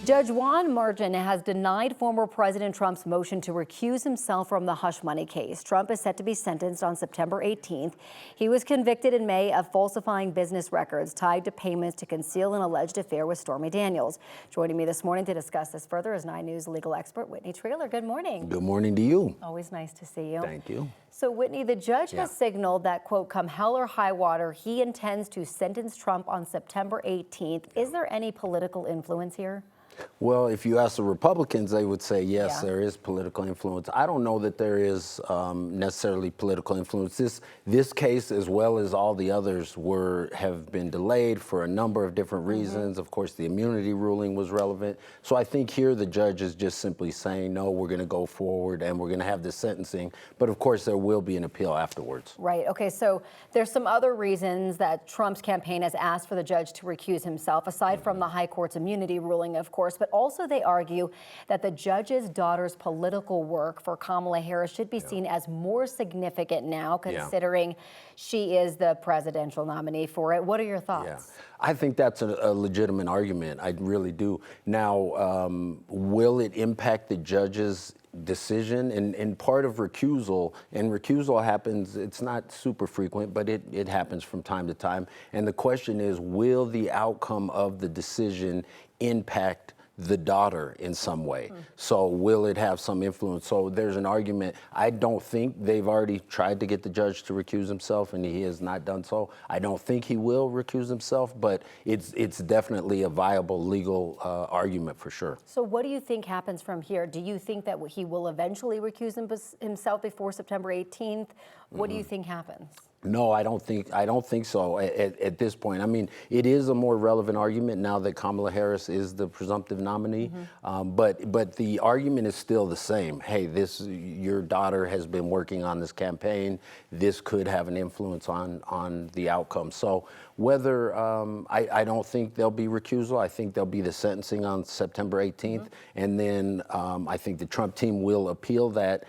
Judge Juan Martin has denied former President Trump's motion to recuse himself from the hush money case. Trump is set to be sentenced on September 18th. He was convicted in May of falsifying business records tied to payments to conceal an alleged affair with Stormy Daniels. Joining me this morning to discuss this further is 9 News legal expert Whitney Traylor. Good morning. Good morning to you. Always nice to see you. Thank you. So, Whitney, the judge has signaled that, quote, come hell or high water, he intends to sentence Trump on September 18th. Is there any political influence here? Well, if you ask the Republicans, they would say, yes, there is political influence. I don't know that there is necessarily political influence. This case, as well as all the others, have been delayed for a number of different reasons. Of course, the immunity ruling was relevant. So I think here the judge is just simply saying, no, we're going to go forward and we're going to have this sentencing. But of course, there will be an appeal afterwards. Right. Okay. So there's some other reasons that Trump's campaign has asked for the judge to recuse himself, aside from the high court's immunity ruling, of course. But also they argue that the judge's daughter's political work for Kamala Harris should be seen as more significant now, considering she is the presidential nominee for it. What are your thoughts? Yeah. I think that's a legitimate argument. I really do. Now, will it impact the judge's decision? And part of recusal, and recusal happens, it's not super frequent, but it happens from time to time. And the question is, will the outcome of the decision impact the daughter in some way? So will it have some influence? So there's an argument. I don't think they've already tried to get the judge to recuse himself, and he has not done so. I don't think he will recuse himself, but it's definitely a viable legal argument for sure. So what do you think happens from here? Do you think that he will eventually recuse himself before September 18th? What do you think happens? No, I don't think so at this point. I mean, it is a more relevant argument now that Kamala Harris is the presumptive nominee, but the argument is still the same. Hey, your daughter has been working on this campaign. This could have an influence on the outcome. So whether I don't think there'll be recusal. I think there'll be the sentencing on September 18th, and then I think the Trump team will appeal that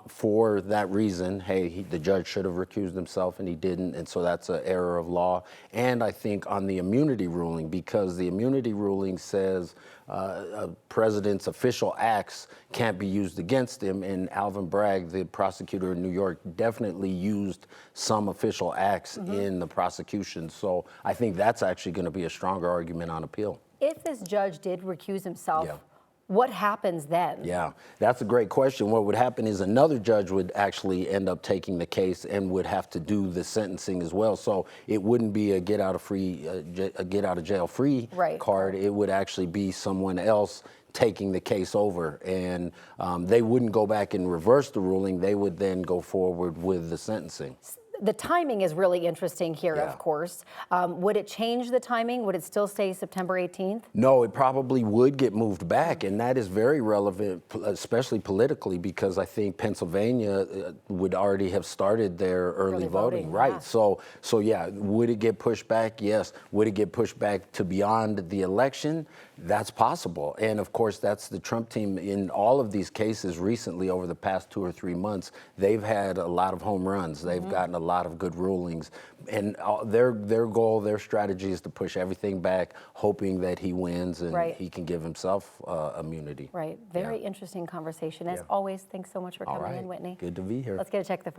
for that reason. Hey, the judge should have recused himself and he didn't, and so that's an error of law. And I think on the immunity ruling, because the immunity ruling says a president's official acts can't be used against him, and Alvin Bragg, the prosecutor in New York, definitely used some official acts in the prosecution. So I think that's actually going to be a stronger argument on appeal. If this judge did recuse himself, what happens then? Yeah, that's a great question. What would happen is another judge would actually end up taking the case and would have to do the sentencing as well. So it wouldn't be a get out of jail free card. It would actually be someone else taking the case over, and they wouldn't go back and reverse the ruling. They would then go forward with the sentencing. The timing is really interesting here, of course. Would it change the timing? Would it still say September 18th? No, it probably would get moved back, and that is very relevant, especially politically, because I think Pennsylvania would already have started their early voting. Right. So yeah, would it get pushed back? Yes. Would it get pushed back to beyond the election? That's possible. And of course, that's the Trump team in all of these cases recently over the past 2 or 3 months. They've had a lot of home runs. They've gotten a lot of good rulings. And their goal, their strategy is to push everything back, hoping that he wins and he can give himself immunity. Right. Very interesting conversation. As always, thanks so much for coming in, Whitney. Good to be here. Let's get a check the